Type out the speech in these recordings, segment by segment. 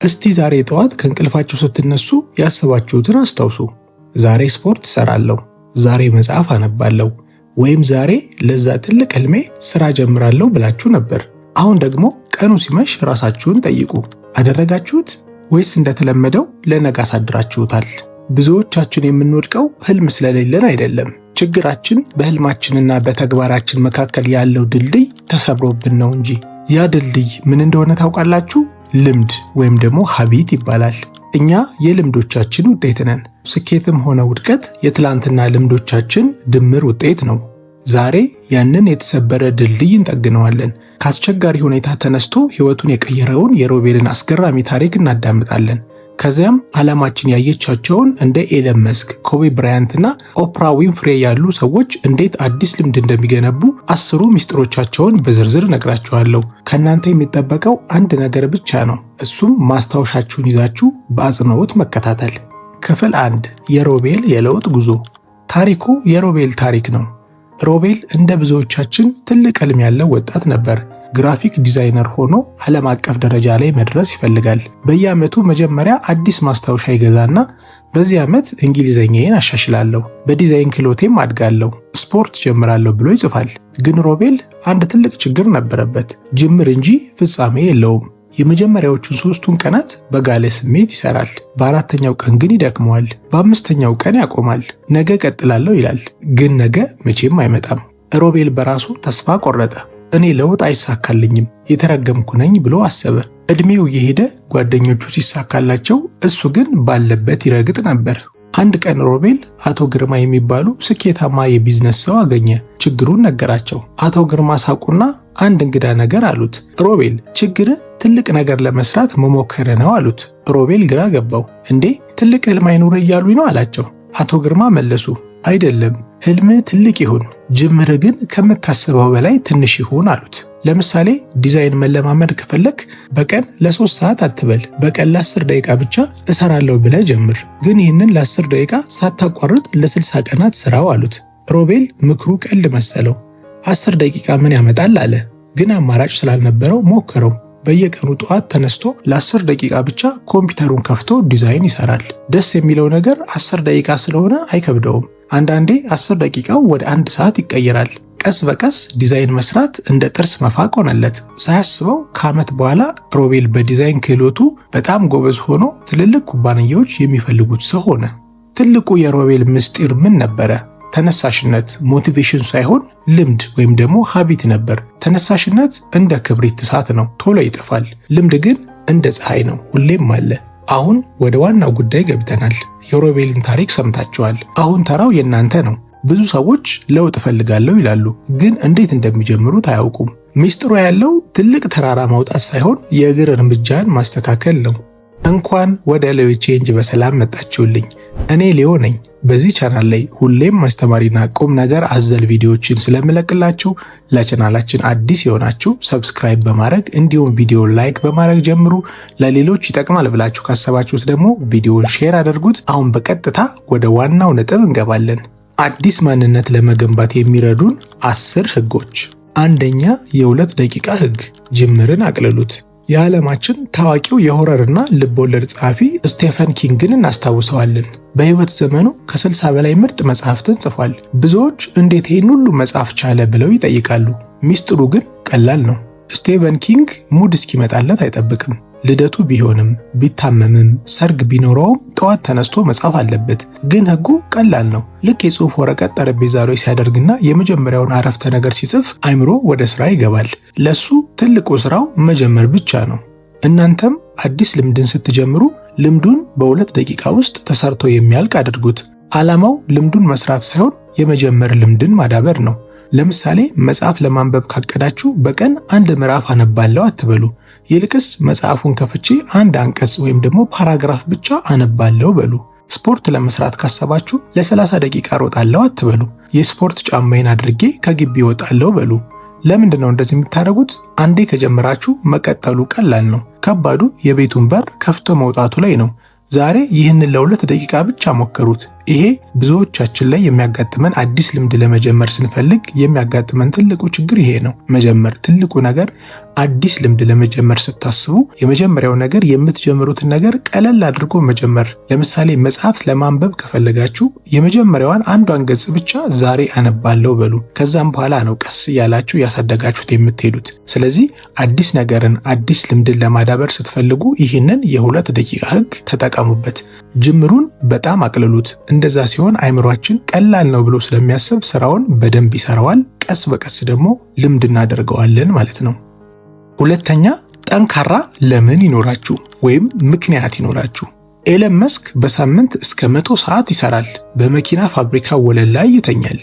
እስቲ ዛሬ ጠዋት ከእንቅልፋችሁ ስትነሱ ያሰባችሁትን አስታውሱ። ዛሬ ስፖርት እሰራለሁ፣ ዛሬ መጽሐፍ አነባለሁ፣ ወይም ዛሬ ለዛ ትልቅ ህልሜ ስራ ጀምራለሁ ብላችሁ ነበር። አሁን ደግሞ ቀኑ ሲመሽ ራሳችሁን ጠይቁ። አደረጋችሁት ወይስ እንደተለመደው ለነገ አሳድራችሁታል? ብዙዎቻችን የምንወድቀው ህልም ስለሌለን አይደለም። ችግራችን በህልማችንና በተግባራችን መካከል ያለው ድልድይ ተሰብሮብን ነው እንጂ። ያ ድልድይ ምን እንደሆነ ታውቃላችሁ? ልምድ ወይም ደግሞ ሀቢት ይባላል። እኛ የልምዶቻችን ውጤት ነን። ስኬትም ሆነ ውድቀት የትላንትና ልምዶቻችን ድምር ውጤት ነው። ዛሬ ያንን የተሰበረ ድልድይ እንጠግነዋለን። ከአስቸጋሪ ሁኔታ ተነስቶ ህይወቱን የቀየረውን የሮቤልን አስገራሚ ታሪክ እናዳምጣለን። ከዚያም ዓለማችን ያየቻቸውን እንደ ኤለን መስክ፣ ኮቢ ብራያንትና ኦፕራ ዊንፍሬ ያሉ ሰዎች እንዴት አዲስ ልምድ እንደሚገነቡ 10 ሚስጥሮቻቸውን በዝርዝር እነግራችኋለሁ። ከእናንተ የሚጠበቀው አንድ ነገር ብቻ ነው። እሱም ማስታወሻችሁን ይዛችሁ በአጽንኦት መከታተል። ክፍል 1 የሮቤል የለውጥ ጉዞ። ታሪኩ የሮቤል ታሪክ ነው። ሮቤል እንደ ብዙዎቻችን ትልቅ ህልም ያለው ወጣት ነበር። ግራፊክ ዲዛይነር ሆኖ ዓለም አቀፍ ደረጃ ላይ መድረስ ይፈልጋል። በየዓመቱ መጀመሪያ አዲስ ማስታወሻ ይገዛና በዚህ ዓመት እንግሊዘኛዬን አሻሽላለሁ፣ በዲዛይን ክህሎቴም አድጋለሁ፣ ስፖርት ጀምራለሁ ብሎ ይጽፋል። ግን ሮቤል አንድ ትልቅ ችግር ነበረበት። ጅምር እንጂ ፍጻሜ የለውም። የመጀመሪያዎቹን 3ቱን ቀናት በጋለ ስሜት ይሰራል። በ4ኛው ቀን ግን ይደክመዋል። በ5ኛው ቀን ያቆማል። ነገ ቀጥላለሁ ይላል። ግን ነገ መቼም አይመጣም። ሮቤል በራሱ ተስፋ ቆረጠ። እኔ ለውጥ አይሳካልኝም፣ የተረገምኩ ነኝ ብሎ አሰበ። እድሜው እየሄደ ጓደኞቹ ሲሳካላቸው እሱ ግን ባለበት ይረግጥ ነበር። አንድ ቀን ሮቤል አቶ ግርማ የሚባሉ ስኬታማ የቢዝነስ ሰው አገኘ። ችግሩን ነገራቸው። አቶ ግርማ ሳቁና አንድ እንግዳ ነገር አሉት። ሮቤል ችግር ትልቅ ነገር ለመስራት መሞከር ነው አሉት። ሮቤል ግራ ገባው። እንዴ ትልቅ ህልም አይኑር እያሉኝ ነው አላቸው። አቶ ግርማ መለሱ፣ አይደለም ህልም ትልቅ ይሁን፣ ጅምር ግን ከምታስበው በላይ ትንሽ ይሁን አሉት። ለምሳሌ ዲዛይን መለማመድ ከፈለክ በቀን ለ3 ሰዓት አትበል፣ በቀን ለ10 ደቂቃ ብቻ እሰራለሁ ብለህ ጀምር። ግን ይህንን ለ10 ደቂቃ ሳታቋርጥ ለ60 ቀናት ስራው አሉት። ሮቤል ምክሩ ቀልድ መሰለው። 10 ደቂቃ ምን ያመጣል አለ። ግን አማራጭ ስላልነበረው ሞከረው። በየቀኑ ጠዋት ተነስቶ ለ10 ደቂቃ ብቻ ኮምፒውተሩን ከፍቶ ዲዛይን ይሰራል። ደስ የሚለው ነገር 10 ደቂቃ ስለሆነ አይከብደውም። አንዳንዴ 10 ደቂቃው ወደ 1 ሰዓት ይቀየራል። ቀስ በቀስ ዲዛይን መስራት እንደ ጥርስ መፋቅ ሆነለት። ሳያስበው ከዓመት በኋላ ሮቤል በዲዛይን ክህሎቱ በጣም ጎበዝ ሆኖ ትልልቅ ኩባንያዎች የሚፈልጉት ሰው ሆነ። ትልቁ የሮቤል ምስጢር ምን ነበረ? ተነሳሽነት፣ ሞቲቬሽን ሳይሆን ልምድ ወይም ደግሞ ሀቢት ነበር። ተነሳሽነት እንደ ክብሪት እሳት ነው፣ ቶሎ ይጠፋል። ልምድ ግን እንደ ፀሐይ ነው፣ ሁሌም አለ። አሁን ወደ ዋናው ጉዳይ ገብተናል። የሮቤልን ታሪክ ሰምታችኋል። አሁን ተራው የእናንተ ነው። ብዙ ሰዎች ለውጥ እፈልጋለሁ ይላሉ፣ ግን እንዴት እንደሚጀምሩት አያውቁም። ሚስጥሩ ያለው ትልቅ ተራራ ማውጣት ሳይሆን የእግር እርምጃን ማስተካከል ነው። እንኳን ወደ ሌዮ ቼንጅ በሰላም መጣችሁልኝ። እኔ ሌዮ ነኝ። በዚህ ቻናል ላይ ሁሌም አስተማሪና ቁም ነገር አዘል ቪዲዮዎችን ስለምለቅላችሁ ለቻናላችን አዲስ የሆናችሁ ሰብስክራይብ በማድረግ እንዲሁም ቪዲዮ ላይክ በማድረግ ጀምሩ። ለሌሎች ይጠቅማል ብላችሁ ካሰባችሁት ደግሞ ቪዲዮውን ሼር አድርጉት። አሁን በቀጥታ ወደ ዋናው ነጥብ እንገባለን። አዲስ ማንነት ለመገንባት የሚረዱን 10 ህጎች። አንደኛ የ2 ደቂቃ ህግ። ጅምርን አቅልሉት። የዓለማችን ታዋቂው የሆረርና ልቦለድ ጸሐፊ ስቴፈን ኪንግን እናስታውሰዋለን። በህይወት ዘመኑ ከ60 በላይ ምርጥ መጽሐፍትን ጽፏል። ብዙዎች እንዴት ይህን ሁሉ መጽሐፍ ቻለ ብለው ይጠይቃሉ። ሚስጥሩ ግን ቀላል ነው። ስቴፈን ኪንግ ሙድ እስኪመጣለት አይጠብቅም። ልደቱ ቢሆንም ቢታመምም ሰርግ ቢኖረውም ጠዋት ተነስቶ መጻፍ አለበት። ግን ህጉ ቀላል ነው። ልክ የጽሑፍ ወረቀት ጠረጴዛ ላይ ሲያደርግና የመጀመሪያውን አረፍተ ነገር ሲጽፍ አይምሮ ወደ ስራ ይገባል። ለሱ ትልቁ ስራው መጀመር ብቻ ነው። እናንተም አዲስ ልምድን ስትጀምሩ ልምዱን በ2 ደቂቃ ውስጥ ተሰርቶ የሚያልቅ አድርጉት። ዓላማው ልምዱን መስራት ሳይሆን የመጀመር ልምድን ማዳበር ነው። ለምሳሌ መጽሐፍ ለማንበብ ካቀዳችሁ በቀን 1 ምዕራፍ አነባለሁ አትበሉ። ይልቅስ መጽሐፉን ከፍቼ 1 አንቀጽ ወይም ደግሞ ፓራግራፍ ብቻ አነባለሁ በሉ። ስፖርት ለመስራት ካሰባችሁ ለ30 ደቂቃ ሮጣለሁ አትበሉ። የስፖርት ጫማዬን አድርጌ ከግቢ እወጣለሁ በሉ። ለምንድን ነው እንደዚህ የምታደርጉት? አንዴ ከጀመራችሁ መቀጠሉ ቀላል ነው። ከባዱ የቤቱን በር ከፍቶ መውጣቱ ላይ ነው። ዛሬ ይህንን ለ2 ደቂቃ ብቻ ሞክሩት። ይሄ ብዙዎቻችን ላይ የሚያጋጥመን አዲስ ልምድ ለመጀመር ስንፈልግ የሚያጋጥመን ትልቁ ችግር ይሄ ነው። መጀመር ትልቁ ነገር አዲስ ልምድ ለመጀመር ስታስቡ የመጀመሪያው ነገር የምትጀምሩትን ነገር ቀለል አድርጎ መጀመር። ለምሳሌ መጽሐፍ ለማንበብ ከፈለጋችሁ የመጀመሪያዋን አንዷን ገጽ ብቻ ዛሬ አነባለሁ በሉ። ከዛም በኋላ ነው ቀስ እያላችሁ ያሳደጋችሁት የምትሄዱት። ስለዚህ አዲስ ነገርን አዲስ ልምድን ለማዳበር ስትፈልጉ ይህንን የ2 ደቂቃ ህግ ተጠቀሙበት። ጅምሩን በጣም አቅልሉት። እንደዛ ሲሆን አይምሯችን ቀላል ነው ብሎ ስለሚያስብ ስራውን በደንብ ይሰራዋል። ቀስ በቀስ ደግሞ ልምድ እናደርገዋለን ማለት ነው። ሁለተኛ፣ ጠንካራ ለምን ይኖራችሁ ወይም ምክንያት ይኖራችሁ። ኤለን መስክ በሳምንት እስከ 100 ሰዓት ይሰራል። በመኪና ፋብሪካ ወለል ላይ ይተኛል።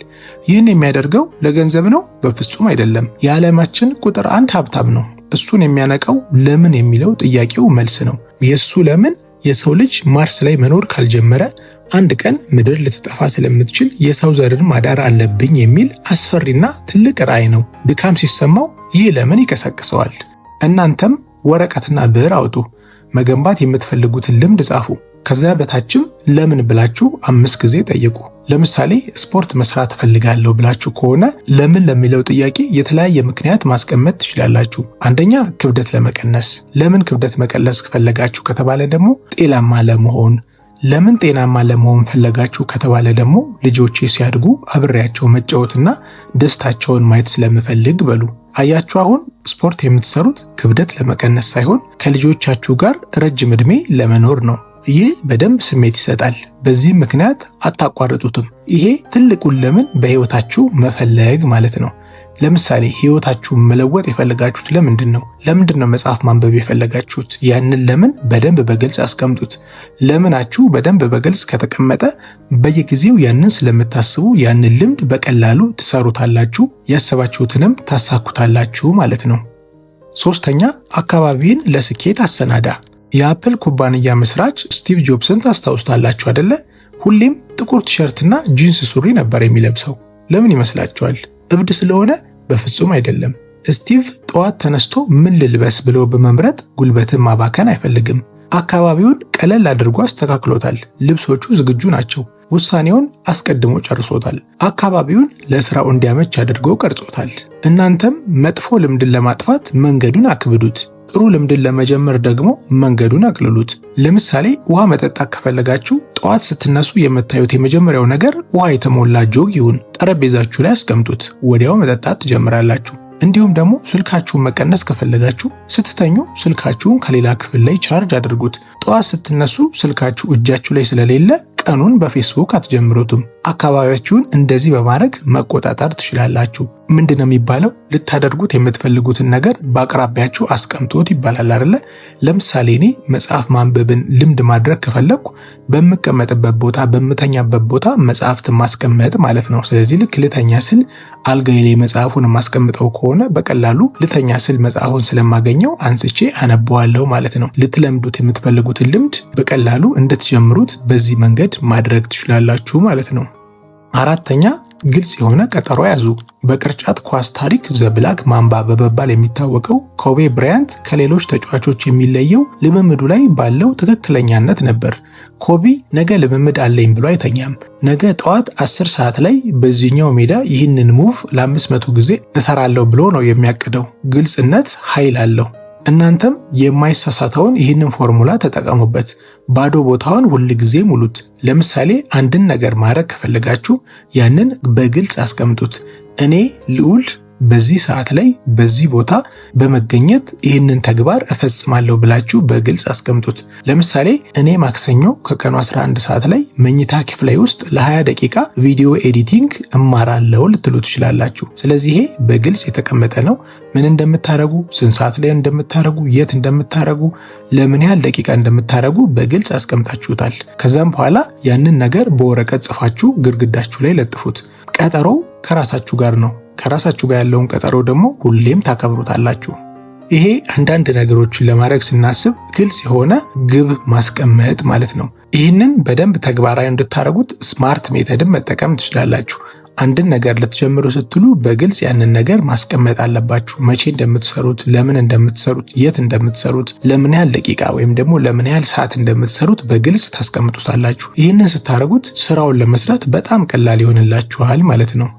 ይህን የሚያደርገው ለገንዘብ ነው? በፍጹም አይደለም። የዓለማችን ቁጥር 1 ሀብታም ነው። እሱን የሚያነቃው ለምን የሚለው ጥያቄው መልስ ነው። የሱ ለምን የሰው ልጅ ማርስ ላይ መኖር ካልጀመረ አንድ ቀን ምድር ልትጠፋ ስለምትችል የሰው ዘርን ማዳር አለብኝ የሚል አስፈሪና ትልቅ ራዕይ ነው። ድካም ሲሰማው ይህ ለምን ይቀሰቅሰዋል። እናንተም ወረቀትና ብዕር አውጡ። መገንባት የምትፈልጉትን ልምድ ጻፉ። ከዚያ በታችም ለምን ብላችሁ 5 ጊዜ ጠይቁ። ለምሳሌ ስፖርት መስራት ፈልጋለሁ ብላችሁ ከሆነ ለምን ለሚለው ጥያቄ የተለያየ ምክንያት ማስቀመጥ ትችላላችሁ። አንደኛ ክብደት ለመቀነስ። ለምን ክብደት መቀነስ ፈለጋችሁ ከተባለ ደግሞ ጤናማ ለመሆን። ለምን ጤናማ ለመሆን ፈለጋችሁ ከተባለ ደግሞ ልጆቼ ሲያድጉ አብሬያቸው መጫወትና ደስታቸውን ማየት ስለምፈልግ በሉ። አያችሁ፣ አሁን ስፖርት የምትሰሩት ክብደት ለመቀነስ ሳይሆን ከልጆቻችሁ ጋር ረጅም ዕድሜ ለመኖር ነው። ይህ በደንብ ስሜት ይሰጣል። በዚህም ምክንያት አታቋርጡትም። ይሄ ትልቁን ለምን በህይወታችሁ መፈለግ ማለት ነው። ለምሳሌ ህይወታችሁን መለወጥ የፈለጋችሁት ለምንድን ነው? ለምንድን ነው መጽሐፍ ማንበብ የፈለጋችሁት? ያንን ለምን በደንብ በግልጽ አስቀምጡት። ለምናችሁ በደንብ በግልጽ ከተቀመጠ በየጊዜው ያንን ስለምታስቡ ያንን ልምድ በቀላሉ ትሰሩታላችሁ፣ ያሰባችሁትንም ታሳኩታላችሁ ማለት ነው። ሶስተኛ፣ አካባቢን ለስኬት አሰናዳ። የአፕል ኩባንያ መስራች ስቲቭ ጆብስን ታስታውሱታላችሁ አይደለ? ሁሌም ጥቁር ቲሸርትና ጂንስ ሱሪ ነበር የሚለብሰው። ለምን ይመስላችኋል? እብድ ስለሆነ? በፍጹም አይደለም። ስቲቭ ጠዋት ተነስቶ ምን ልልበስ ብሎ በመምረጥ ጉልበትን ማባከን አይፈልግም። አካባቢውን ቀለል አድርጎ አስተካክሎታል። ልብሶቹ ዝግጁ ናቸው። ውሳኔውን አስቀድሞ ጨርሶታል። አካባቢውን ለስራው እንዲያመች አድርጎ ቀርጾታል። እናንተም መጥፎ ልምድን ለማጥፋት መንገዱን አክብዱት። ጥሩ ልምድን ለመጀመር ደግሞ መንገዱን አቅልሉት። ለምሳሌ ውሃ መጠጣት ከፈለጋችሁ ጠዋት ስትነሱ የምታዩት የመጀመሪያው ነገር ውሃ የተሞላ ጆግ ይሁን። ጠረጴዛችሁ ላይ አስቀምጡት። ወዲያው መጠጣት ትጀምራላችሁ። እንዲሁም ደግሞ ስልካችሁን መቀነስ ከፈለጋችሁ ስትተኙ ስልካችሁን ከሌላ ክፍል ላይ ቻርጅ አድርጉት። ጠዋት ስትነሱ ስልካችሁ እጃችሁ ላይ ስለሌለ ቀኑን በፌስቡክ አትጀምሩትም። አካባቢያችሁን እንደዚህ በማድረግ መቆጣጠር ትችላላችሁ። ምንድነው የሚባለው? ልታደርጉት የምትፈልጉትን ነገር በአቅራቢያችሁ አስቀምጡት ይባላል አይደለ? ለምሳሌ እኔ መጽሐፍ ማንበብን ልምድ ማድረግ ከፈለኩ በምቀመጥበት ቦታ፣ በምተኛበት ቦታ መጽሐፍትን ማስቀመጥ ማለት ነው። ስለዚህ ልክ ልተኛ ስል አልጋዬ ላይ መጽሐፉን ማስቀምጠው ከሆነ በቀላሉ ልተኛ ስል መጽሐፉን ስለማገኘው አንስቼ አነበዋለሁ ማለት ነው። ልትለምዱት የምትፈልጉትን ልምድ በቀላሉ እንድትጀምሩት በዚህ መንገድ ማድረግ ትችላላችሁ ማለት ነው። አራተኛ፣ ግልጽ የሆነ ቀጠሮ ያዙ። በቅርጫት ኳስ ታሪክ ዘብላክ ማምባ በመባል የሚታወቀው ኮቤ ብራያንት ከሌሎች ተጫዋቾች የሚለየው ልምምዱ ላይ ባለው ትክክለኛነት ነበር። ኮቢ ነገ ልምምድ አለኝ ብሎ አይተኛም። ነገ ጠዋት 10 ሰዓት ላይ በዚህኛው ሜዳ ይህንን ሙቭ ለ500 ጊዜ እሰራለሁ ብሎ ነው የሚያቅደው። ግልጽነት ኃይል አለው። እናንተም የማይሳሳተውን ይህንን ፎርሙላ ተጠቀሙበት። ባዶ ቦታውን ሁል ጊዜ ሙሉት። ለምሳሌ አንድን ነገር ማድረግ ከፈለጋችሁ ያንን በግልጽ አስቀምጡት። እኔ ልዑል በዚህ ሰዓት ላይ በዚህ ቦታ በመገኘት ይህንን ተግባር እፈጽማለሁ ብላችሁ በግልጽ አስቀምጡት። ለምሳሌ እኔ ማክሰኞ ከቀኑ 11 ሰዓት ላይ መኝታ ክፍሌ ውስጥ ለ20 ደቂቃ ቪዲዮ ኤዲቲንግ እማራለሁ ልትሉ ትችላላችሁ። ስለዚህ ይሄ በግልጽ የተቀመጠ ነው። ምን እንደምታረጉ፣ ስንት ሰዓት ላይ እንደምታረጉ፣ የት እንደምታረጉ፣ ለምን ያህል ደቂቃ እንደምታረጉ በግልጽ አስቀምጣችሁታል። ከዛም በኋላ ያንን ነገር በወረቀት ጽፋችሁ ግድግዳችሁ ላይ ለጥፉት። ቀጠሮው ከራሳችሁ ጋር ነው። ከራሳችሁ ጋር ያለውን ቀጠሮ ደግሞ ሁሌም ታከብሩታላችሁ። ይሄ አንዳንድ ነገሮችን ለማድረግ ስናስብ ግልጽ የሆነ ግብ ማስቀመጥ ማለት ነው። ይህንን በደንብ ተግባራዊ እንድታደርጉት ስማርት ሜተድን መጠቀም ትችላላችሁ። አንድን ነገር ልትጀምሩ ስትሉ በግልጽ ያንን ነገር ማስቀመጥ አለባችሁ። መቼ እንደምትሰሩት፣ ለምን እንደምትሰሩት፣ የት እንደምትሰሩት፣ ለምን ያህል ደቂቃ ወይም ደግሞ ለምን ያህል ሰዓት እንደምትሰሩት በግልጽ ታስቀምጡታላችሁ። ይህንን ስታደርጉት ስራውን ለመስራት በጣም ቀላል ይሆንላችኋል ማለት ነው።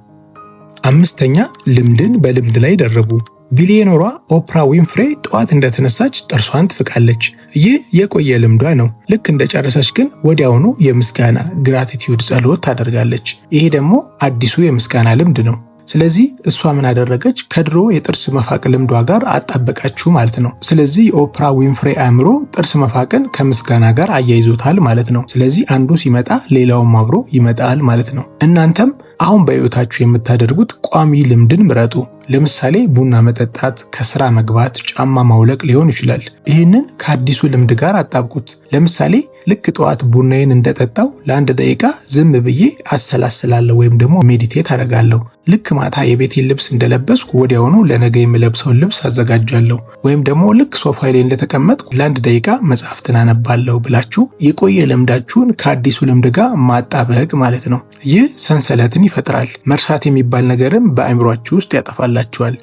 አምስተኛ፣ ልምድን በልምድ ላይ ደረቡ። ቢሊዮነሯ ኦፕራ ዊንፍሬ ጠዋት እንደተነሳች ጥርሷን ትፍቃለች። ይህ የቆየ ልምዷ ነው። ልክ እንደጨረሰች ግን ወዲያውኑ የምስጋና ግራቲቲዩድ ጸሎት ታደርጋለች። ይሄ ደግሞ አዲሱ የምስጋና ልምድ ነው። ስለዚህ እሷ ምን አደረገች? ከድሮ የጥርስ መፋቅ ልምዷ ጋር አጣበቃችሁ ማለት ነው። ስለዚህ የኦፕራ ዊንፍሬ አእምሮ ጥርስ መፋቅን ከምስጋና ጋር አያይዞታል ማለት ነው። ስለዚህ አንዱ ሲመጣ ሌላውም አብሮ ይመጣል ማለት ነው። እናንተም አሁን በሕይወታችሁ የምታደርጉት ቋሚ ልምድን ምረጡ። ለምሳሌ ቡና መጠጣት፣ ከስራ መግባት፣ ጫማ ማውለቅ ሊሆን ይችላል። ይህንን ከአዲሱ ልምድ ጋር አጣብቁት። ለምሳሌ ልክ ጠዋት ቡናዬን እንደጠጣው ለ1 ደቂቃ ዝም ብዬ አሰላስላለሁ ወይም ደግሞ ሜዲቴት አደርጋለሁ። ልክ ማታ የቤቴን ልብስ እንደለበስኩ ወዲያውኑ ለነገ የምለብሰውን ልብስ አዘጋጃለሁ። ወይም ደግሞ ልክ ሶፋ ላይ እንደተቀመጥኩ ለ1 ደቂቃ መጽሐፍትን አነባለሁ ብላችሁ የቆየ ልምዳችሁን ከአዲሱ ልምድ ጋር ማጣበቅ ማለት ነው። ይህ ሰንሰለትን ይፈጥራል። መርሳት የሚባል ነገርም በአእምሯችሁ ውስጥ ያጠፋላችኋል።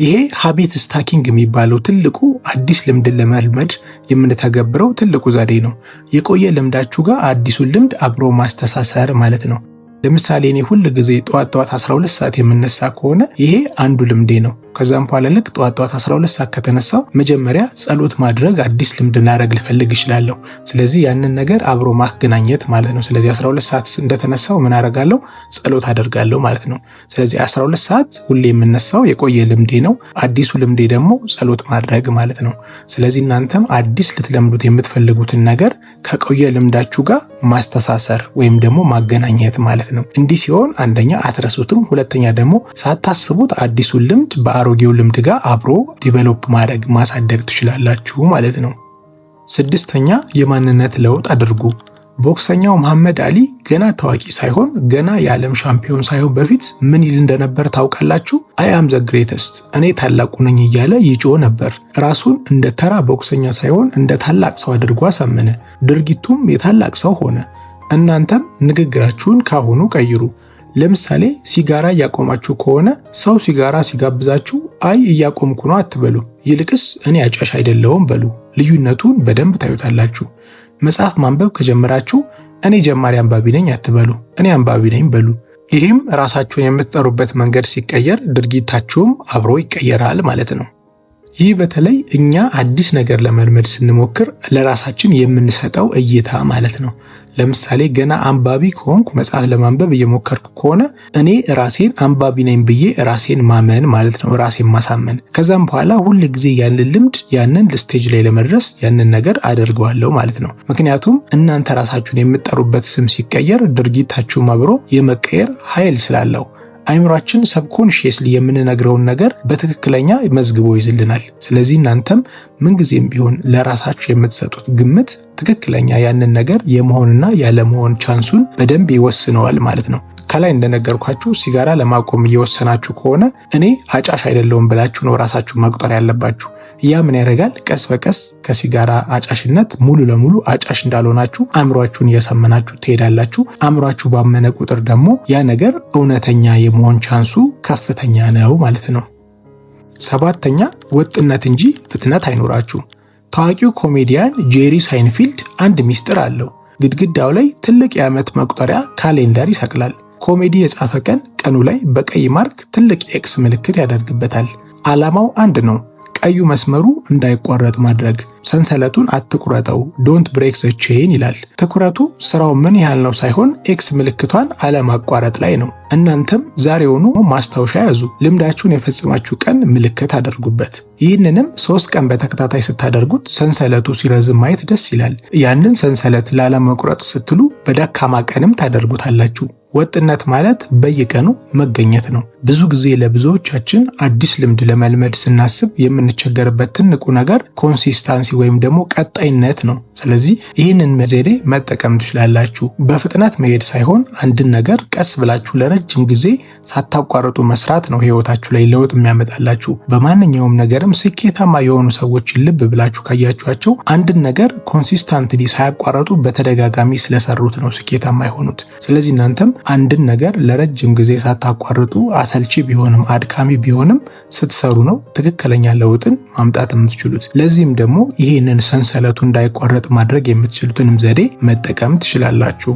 ይሄ ሃቢት ስታኪንግ የሚባለው ትልቁ አዲስ ልምድን ለመልመድ የምንተገብረው ትልቁ ዘዴ ነው። የቆየ ልምዳችሁ ጋር አዲሱን ልምድ አብሮ ማስተሳሰር ማለት ነው። ለምሳሌ እኔ ሁል ጊዜ ጠዋት 12 ሰዓት የምነሳ ከሆነ ይሄ አንዱ ልምዴ ነው። ከዛም በኋላ ልክ ጠዋት 12 ሰዓት ከተነሳው መጀመሪያ ጸሎት ማድረግ አዲስ ልምድ ላደርግ ልፈልግ እችላለሁ። ስለዚህ ያንን ነገር አብሮ ማገናኘት ማለት ነው። ስለዚህ 12 ሰዓት እንደተነሳው ምን አደርጋለሁ? ጸሎት አደርጋለሁ ማለት ነው። ስለዚህ 12 ሰዓት ሁሌ የምነሳው የቆየ ልምዴ ነው። አዲሱ ልምዴ ደግሞ ጸሎት ማድረግ ማለት ነው። ስለዚህ እናንተም አዲስ ልትለምዱት የምትፈልጉትን ነገር ከቆየ ልምዳችሁ ጋር ማስተሳሰር ወይም ደግሞ ማገናኘት ማለት ነው። እንዲህ ሲሆን አንደኛ አትረሱትም፣ ሁለተኛ ደግሞ ሳታስቡት አዲሱን ልምድ በአሮጌው ልምድ ጋር አብሮ ዲቨሎፕ ማድረግ ማሳደግ ትችላላችሁ ማለት ነው። 6ኛ የማንነት ለውጥ አድርጉ። ቦክሰኛው መሐመድ አሊ ገና ታዋቂ ሳይሆን ገና የዓለም ሻምፒዮን ሳይሆን በፊት ምን ይል እንደነበር ታውቃላችሁ? አይ አም ዘ ግሬተስት፣ እኔ ታላቁ ነኝ እያለ ይጮህ ነበር። ራሱን እንደ ተራ ቦክሰኛ ሳይሆን እንደ ታላቅ ሰው አድርጎ አሳመነ። ድርጊቱም የታላቅ ሰው ሆነ። እናንተም ንግግራችሁን ካሁኑ ቀይሩ። ለምሳሌ ሲጋራ እያቆማችሁ ከሆነ ሰው ሲጋራ ሲጋብዛችሁ አይ እያቆምኩ ነው አትበሉ። ይልቅስ እኔ አጫሽ አይደለሁም በሉ። ልዩነቱን በደንብ ታዩታላችሁ። መጽሐፍ ማንበብ ከጀመራችሁ እኔ ጀማሪ አንባቢ ነኝ አትበሉ፣ እኔ አንባቢ ነኝ በሉ። ይህም ራሳችሁን የምትጠሩበት መንገድ ሲቀየር ድርጊታችሁም አብሮ ይቀየራል ማለት ነው። ይህ በተለይ እኛ አዲስ ነገር ለመልመድ ስንሞክር ለራሳችን የምንሰጠው እይታ ማለት ነው። ለምሳሌ ገና አንባቢ ከሆንኩ መጽሐፍ ለማንበብ እየሞከርኩ ከሆነ እኔ ራሴን አንባቢ ነኝ ብዬ ራሴን ማመን ማለት ነው፣ ራሴን ማሳመን። ከዛም በኋላ ሁል ጊዜ ያንን ልምድ ያንን ስቴጅ ላይ ለመድረስ ያንን ነገር አደርገዋለሁ ማለት ነው። ምክንያቱም እናንተ ራሳችሁን የምትጠሩበት ስም ሲቀየር ድርጊታችሁም አብሮ የመቀየር ኃይል ስላለው አይምሯችን ሰብኮንሺየስሊ የምንነግረውን ነገር በትክክለኛ መዝግቦ ይዝልናል። ስለዚህ እናንተም ምንጊዜም ቢሆን ለራሳችሁ የምትሰጡት ግምት ትክክለኛ ያንን ነገር የመሆንና ያለመሆን ቻንሱን በደንብ ይወስነዋል ማለት ነው። ከላይ እንደነገርኳችሁ ሲጋራ ለማቆም እየወሰናችሁ ከሆነ እኔ አጫሽ አይደለሁም ብላችሁ ነው ራሳችሁ መቁጠር ያለባችሁ። ያ ምን ያደርጋል? ቀስ በቀስ ከሲጋራ አጫሽነት ሙሉ ለሙሉ አጫሽ እንዳልሆናችሁ አእምሯችሁን እያሳመናችሁ ትሄዳላችሁ። አእምሯችሁ ባመነ ቁጥር ደግሞ ያ ነገር እውነተኛ የመሆን ቻንሱ ከፍተኛ ነው ማለት ነው። 7ኛ ወጥነት እንጂ ፍጥነት አይኖራችሁ። ታዋቂው ኮሜዲያን ጄሪ ሳይንፊልድ አንድ ሚስጥር አለው። ግድግዳው ላይ ትልቅ የዓመት መቁጠሪያ ካሌንደር ይሰቅላል። ኮሜዲ የጻፈ ቀን ቀኑ ላይ በቀይ ማርክ ትልቅ ኤክስ ምልክት ያደርግበታል። ዓላማው አንድ ነው። ቀዩ መስመሩ እንዳይቋረጥ ማድረግ። ሰንሰለቱን አትቁረጠው፣ ዶንት ብሬክ ዘ ቼን ይላል። ትኩረቱ ስራው ምን ያህል ነው ሳይሆን ኤክስ ምልክቷን አለማቋረጥ ላይ ነው። እናንተም ዛሬውኑ ማስታወሻ ያዙ። ልምዳችሁን የፈጸማችሁ ቀን ምልክት አድርጉበት። ይህንንም 3 ቀን በተከታታይ ስታደርጉት ሰንሰለቱ ሲረዝም ማየት ደስ ይላል። ያንን ሰንሰለት ላለመቁረጥ ስትሉ በደካማ ቀንም ታደርጉታላችሁ። ወጥነት ማለት በየቀኑ መገኘት ነው። ብዙ ጊዜ ለብዙዎቻችን አዲስ ልምድ ለመልመድ ስናስብ የምንቸገርበት ትልቁ ነገር ኮንሲስታንሲ ወይም ደግሞ ቀጣይነት ነው። ስለዚህ ይህንን ዘዴ መጠቀም ትችላላችሁ። በፍጥነት መሄድ ሳይሆን አንድን ነገር ቀስ ብላችሁ ለረጅም ጊዜ ሳታቋርጡ መስራት ነው ህይወታችሁ ላይ ለውጥ የሚያመጣላችሁ። በማንኛውም ነገርም ስኬታማ የሆኑ ሰዎችን ልብ ብላችሁ ካያችኋቸው አንድን ነገር ኮንሲስታንትሊ ሳያቋርጡ በተደጋጋሚ ስለሰሩት ነው ስኬታማ የሆኑት። ስለዚህ እናንተም አንድን ነገር ለረጅም ጊዜ ሳታቋርጡ አሰልቺ ቢሆንም አድካሚ ቢሆንም ስትሰሩ ነው ትክክለኛ ለውጥን ማምጣት የምትችሉት። ለዚህም ደግሞ ይህንን ሰንሰለቱ እንዳይቋረጥ ማድረግ የምትችሉትንም ዘዴ መጠቀም ትችላላችሁ።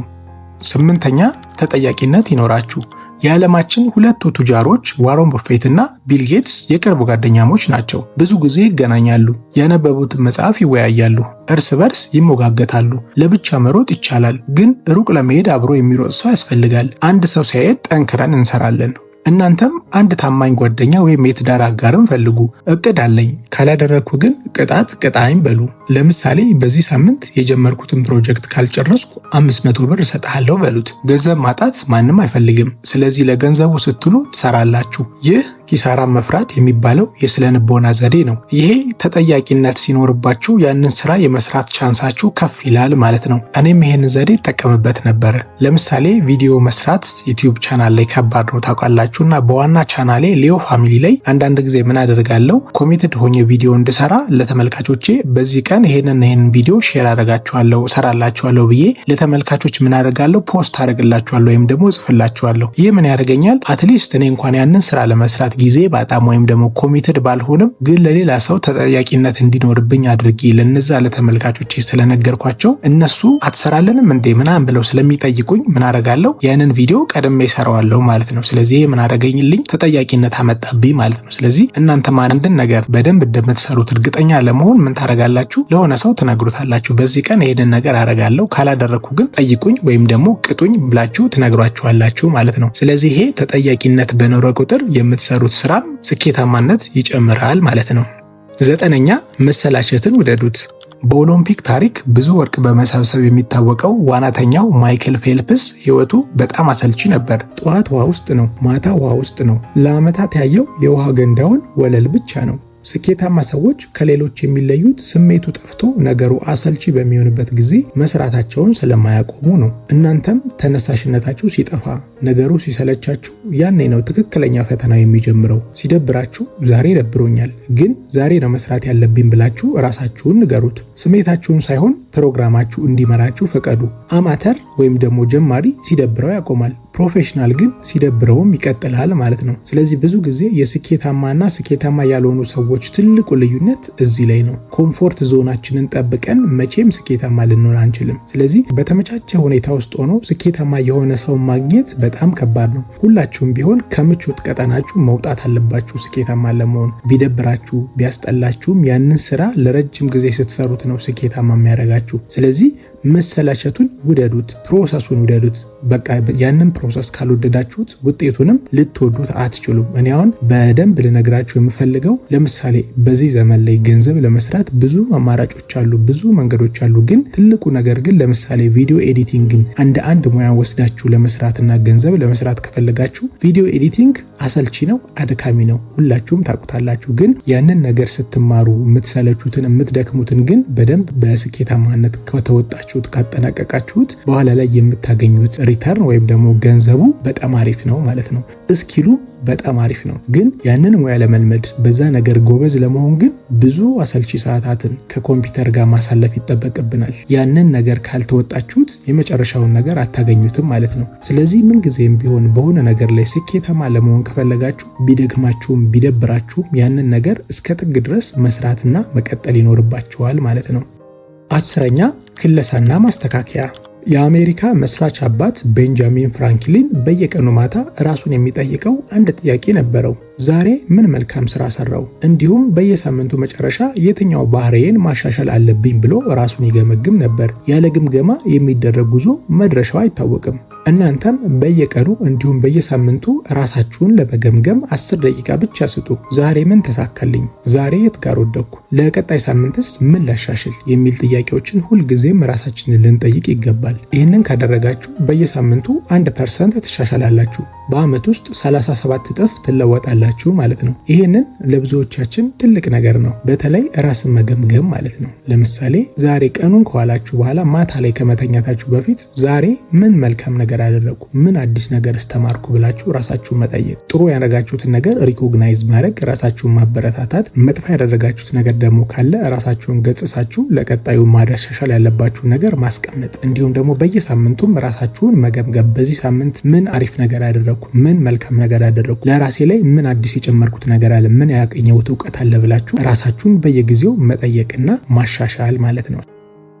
8ኛ ተጠያቂነት ይኖራችሁ። የዓለማችን ሁለቱ ቱጃሮች ዋረን በፌትና ቢል ጌትስ የቅርብ ጓደኛሞች ናቸው። ብዙ ጊዜ ይገናኛሉ፣ ያነበቡትን መጽሐፍ ይወያያሉ፣ እርስ በርስ ይሞጋገታሉ። ለብቻ መሮጥ ይቻላል፣ ግን ሩቅ ለመሄድ አብሮ የሚሮጥ ሰው ያስፈልጋል። አንድ ሰው ሲያየን ጠንክረን እንሰራለን። እናንተም አንድ ታማኝ ጓደኛ ወይም የትዳር አጋርን ፈልጉ። እቅድ አለኝ ካላደረግኩ ግን ቅጣት ቅጣኝ በሉ። ለምሳሌ በዚህ ሳምንት የጀመርኩትን ፕሮጀክት ካልጨረስኩ 500 ብር እሰጥሃለሁ በሉት። ገንዘብ ማጣት ማንም አይፈልግም። ስለዚህ ለገንዘቡ ስትሉ ትሰራላችሁ። ይህ ኪሳራን መፍራት የሚባለው የስነ ልቦና ዘዴ ነው። ይሄ ተጠያቂነት ሲኖርባችሁ ያንን ስራ የመስራት ቻንሳችሁ ከፍ ይላል ማለት ነው። እኔም ይሄንን ዘዴ እጠቀምበት ነበረ። ለምሳሌ ቪዲዮ መስራት ዩቲዩብ ቻናል ላይ ከባድ ነው ታውቃላችሁ። እና በዋና ቻናሌ ሊዮ ፋሚሊ ላይ አንዳንድ ጊዜ ምን አደርጋለሁ፣ ኮሚትድ ሆኜ ቪዲዮ እንድሰራ ለተመልካቾቼ በዚህ ቀን ይሄንን ቪዲዮ ሼር አደርጋችኋለሁ እሰራላችኋለሁ ብዬ ለተመልካቾች ምን አደርጋለሁ፣ ፖስት አደርግላችኋለሁ ወይም ደግሞ እጽፍላችኋለሁ። ይህ ምን ያደርገኛል፣ አትሊስት እኔ እንኳን ያንን ስራ ለመስራት ጊዜ በጣም ወይም ደግሞ ኮሚትድ ባልሆንም ግን ለሌላ ሰው ተጠያቂነት እንዲኖርብኝ አድርጌ ለነዛ ለተመልካቾች ስለነገርኳቸው እነሱ አትሰራለንም እንዴ ምናምን ብለው ስለሚጠይቁኝ ምን አደርጋለሁ፣ ያንን ቪዲዮ ቀድሜ እሰራዋለሁ ማለት ነው። ስለዚህ ምን አደረገኝልኝ፣ ተጠያቂነት አመጣብኝ ማለት ነው። ስለዚህ እናንተ አንድን ነገር በደንብ እንደምትሰሩት እርግጠኛ ለመሆን ምን ታደርጋላችሁ፣ ለሆነ ሰው ትነግሩታላችሁ። በዚህ ቀን ይሄንን ነገር አደርጋለሁ ካላደረኩ ግን ጠይቁኝ ወይም ደግሞ ቅጡኝ ብላችሁ ትነግሯችኋላችሁ ማለት ነው። ስለዚህ ይሄ ተጠያቂነት በኖረ ቁጥር የምትሰሩት ስራም ስኬታማነት ይጨምራል ማለት ነው። 9ኛ መሰላቸትን ውደዱት። በኦሎምፒክ ታሪክ ብዙ ወርቅ በመሰብሰብ የሚታወቀው ዋናተኛው ማይክል ፌልፕስ ህይወቱ በጣም አሰልቺ ነበር። ጠዋት ውሃ ውስጥ ነው፣ ማታ ውሃ ውስጥ ነው። ለዓመታት ያየው የውሃ ገንዳውን ወለል ብቻ ነው። ስኬታማ ሰዎች ከሌሎች የሚለዩት ስሜቱ ጠፍቶ ነገሩ አሰልቺ በሚሆንበት ጊዜ መስራታቸውን ስለማያቆሙ ነው። እናንተም ተነሳሽነታችሁ ሲጠፋ፣ ነገሩ ሲሰለቻችሁ ያኔ ነው ትክክለኛ ፈተና የሚጀምረው። ሲደብራችሁ ዛሬ ደብሮኛል ግን ዛሬ ነው መስራት ያለብኝ ብላችሁ ራሳችሁን ንገሩት። ስሜታችሁን ሳይሆን ፕሮግራማችሁ እንዲመራችሁ ፍቀዱ። አማተር ወይም ደግሞ ጀማሪ ሲደብረው ያቆማል። ፕሮፌሽናል ግን ሲደብረውም ይቀጥላል ማለት ነው። ስለዚህ ብዙ ጊዜ የስኬታማና ስኬታማ ያልሆኑ ሰዎች ትልቁ ልዩነት እዚህ ላይ ነው። ኮምፎርት ዞናችንን ጠብቀን መቼም ስኬታማ ልንሆን አንችልም። ስለዚህ በተመቻቸ ሁኔታ ውስጥ ሆኖ ስኬታማ የሆነ ሰው ማግኘት በጣም ከባድ ነው። ሁላችሁም ቢሆን ከምቾት ቀጠናችሁ መውጣት አለባችሁ ስኬታማ ለመሆን። ቢደብራችሁ ቢያስጠላችሁም ያንን ስራ ለረጅም ጊዜ ስትሰሩት ነው ስኬታማ የሚያደርጋችሁ። ስለዚህ መሰላቸቱን ውደዱት፣ ፕሮሰሱን ውደዱት። በቃ ያንን ፕሮሰስ ካልወደዳችሁት ውጤቱንም ልትወዱት አትችሉም። እኔ አሁን በደንብ ልነግራችሁ የምፈልገው ለምሳሌ በዚህ ዘመን ላይ ገንዘብ ለመስራት ብዙ አማራጮች አሉ፣ ብዙ መንገዶች አሉ። ግን ትልቁ ነገር ግን ለምሳሌ ቪዲዮ ኤዲቲንግን እንደ አንድ ሙያ ወስዳችሁ ለመስራትና ገንዘብ ለመስራት ከፈለጋችሁ ቪዲዮ ኤዲቲንግ አሰልቺ ነው፣ አድካሚ ነው፣ ሁላችሁም ታውቁታላችሁ። ግን ያንን ነገር ስትማሩ የምትሰለቹትን የምትደክሙትን ግን በደንብ በስኬታማነት ከተወጣችሁ ካጠናቀቃችሁት በኋላ ላይ የምታገኙት ሪተርን ወይም ደግሞ ገንዘቡ በጣም አሪፍ ነው ማለት ነው። እስኪሉ በጣም አሪፍ ነው። ግን ያንን ሙያ ለመልመድ በዛ ነገር ጎበዝ ለመሆን ግን ብዙ አሰልቺ ሰዓታትን ከኮምፒውተር ጋር ማሳለፍ ይጠበቅብናል። ያንን ነገር ካልተወጣችሁት የመጨረሻውን ነገር አታገኙትም ማለት ነው። ስለዚህ ምንጊዜም ቢሆን በሆነ ነገር ላይ ስኬታማ ለመሆን ከፈለጋችሁ ቢደክማችሁም ቢደብራችሁም ያንን ነገር እስከ ጥግ ድረስ መስራትና መቀጠል ይኖርባችኋል ማለት ነው። 10ኛ ክለሳና ማስተካከያ። የአሜሪካ መስራች አባት ቤንጃሚን ፍራንክሊን በየቀኑ ማታ ራሱን የሚጠይቀው አንድ ጥያቄ ነበረው። ዛሬ ምን መልካም ስራ ሰራው? እንዲሁም በየሳምንቱ መጨረሻ የትኛው ባህሪዬን ማሻሻል አለብኝ ብሎ ራሱን ይገመግም ነበር። ያለ ግምገማ የሚደረግ ጉዞ መድረሻው አይታወቅም። እናንተም በየቀኑ እንዲሁም በየሳምንቱ ራሳችሁን ለመገምገም 10 ደቂቃ ብቻ ስጡ። ዛሬ ምን ተሳካልኝ? ዛሬ የት ጋር ወደቅኩ? ለቀጣይ ሳምንትስ ምን ላሻሽል? የሚል ጥያቄዎችን ሁልጊዜም ራሳችንን ልንጠይቅ ይገባል። ይህንን ካደረጋችሁ በየሳምንቱ 1% ትሻሻላላችሁ። በአመት ውስጥ 37 እጥፍ ትለወጣላችሁ ማለት ነው። ይህንን ለብዙዎቻችን ትልቅ ነገር ነው። በተለይ ራስን መገምገም ማለት ነው። ለምሳሌ ዛሬ ቀኑን ከዋላችሁ በኋላ ማታ ላይ ከመተኛታችሁ በፊት ዛሬ ምን መልካም ነገር አደረኩ፣ ምን አዲስ ነገር አስተማርኩ ብላችሁ ራሳችሁን መጠየቅ። ጥሩ ያደረጋችሁትን ነገር ሪኮግናይዝ ማድረግ፣ ራሳችሁን ማበረታታት። መጥፎ ያደረጋችሁት ነገር ደግሞ ካለ ራሳችሁን ገጽሳችሁ ለቀጣዩ ማሻሻል ያለባችሁ ነገር ማስቀመጥ። እንዲሁም ደግሞ በየሳምንቱም ራሳችሁን መገምገም። በዚህ ሳምንት ምን አሪፍ ነገር አደረኩ፣ ምን መልካም ነገር አደረኩ፣ ለራሴ ላይ ምን አዲስ የጨመርኩት ነገር አለ፣ ምን ያገኘሁት እውቀት አለ ብላችሁ ራሳችሁን በየጊዜው መጠየቅና ማሻሻል ማለት ነው።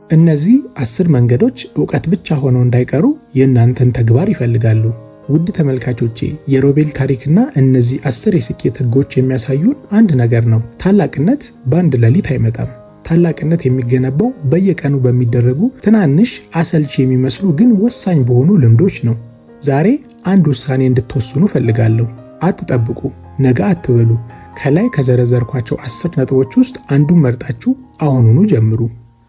እነዚህ 10 መንገዶች እውቀት ብቻ ሆነው እንዳይቀሩ የእናንተን ተግባር ይፈልጋሉ። ውድ ተመልካቾቼ የሮቤል ታሪክና እነዚህ 10 የስኬት ህጎች የሚያሳዩን አንድ ነገር ነው። ታላቅነት በአንድ ሌሊት አይመጣም። ታላቅነት የሚገነባው በየቀኑ በሚደረጉ ትናንሽ አሰልቺ የሚመስሉ ግን ወሳኝ በሆኑ ልምዶች ነው። ዛሬ አንድ ውሳኔ እንድትወስኑ ፈልጋለሁ። አትጠብቁ፣ ነገ አትበሉ። ከላይ ከዘረዘርኳቸው 10 ነጥቦች ውስጥ አንዱን መርጣችሁ አሁኑኑ ጀምሩ።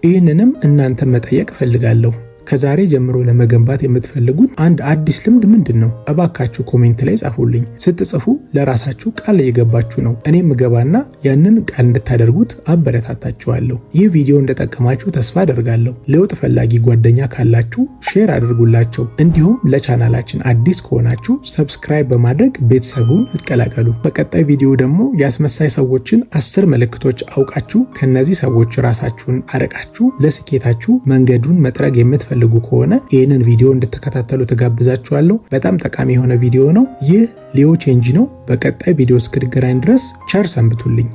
ይህንንም እናንተ መጠየቅ ፈልጋለሁ። ከዛሬ ጀምሮ ለመገንባት የምትፈልጉት አንድ አዲስ ልምድ ምንድን ነው? እባካችሁ ኮሜንት ላይ ጻፉልኝ። ስትጽፉ ለራሳችሁ ቃል እየገባችሁ ነው። እኔም እገባና ያንን ቃል እንድታደርጉት አበረታታችኋለሁ። ይህ ቪዲዮ እንደጠቀማችሁ ተስፋ አደርጋለሁ። ለውጥ ፈላጊ ጓደኛ ካላችሁ ሼር አድርጉላቸው። እንዲሁም ለቻናላችን አዲስ ከሆናችሁ ሰብስክራይብ በማድረግ ቤተሰቡን ይቀላቀሉ። በቀጣይ ቪዲዮ ደግሞ የአስመሳይ ሰዎችን 10 ምልክቶች አውቃችሁ ከነዚህ ሰዎች ራሳችሁን አረቃችሁ ለስኬታችሁ መንገዱን መጥረግ የምትፈልጉ ከሆነ ይህንን ቪዲዮ እንድትከታተሉ ተጋብዛችኋለሁ። በጣም ጠቃሚ የሆነ ቪዲዮ ነው። ይህ ሊዮ ቼንጅ ነው። በቀጣይ ቪዲዮ እስክንገናኝ ድረስ ቸር ሰንብቱልኝ።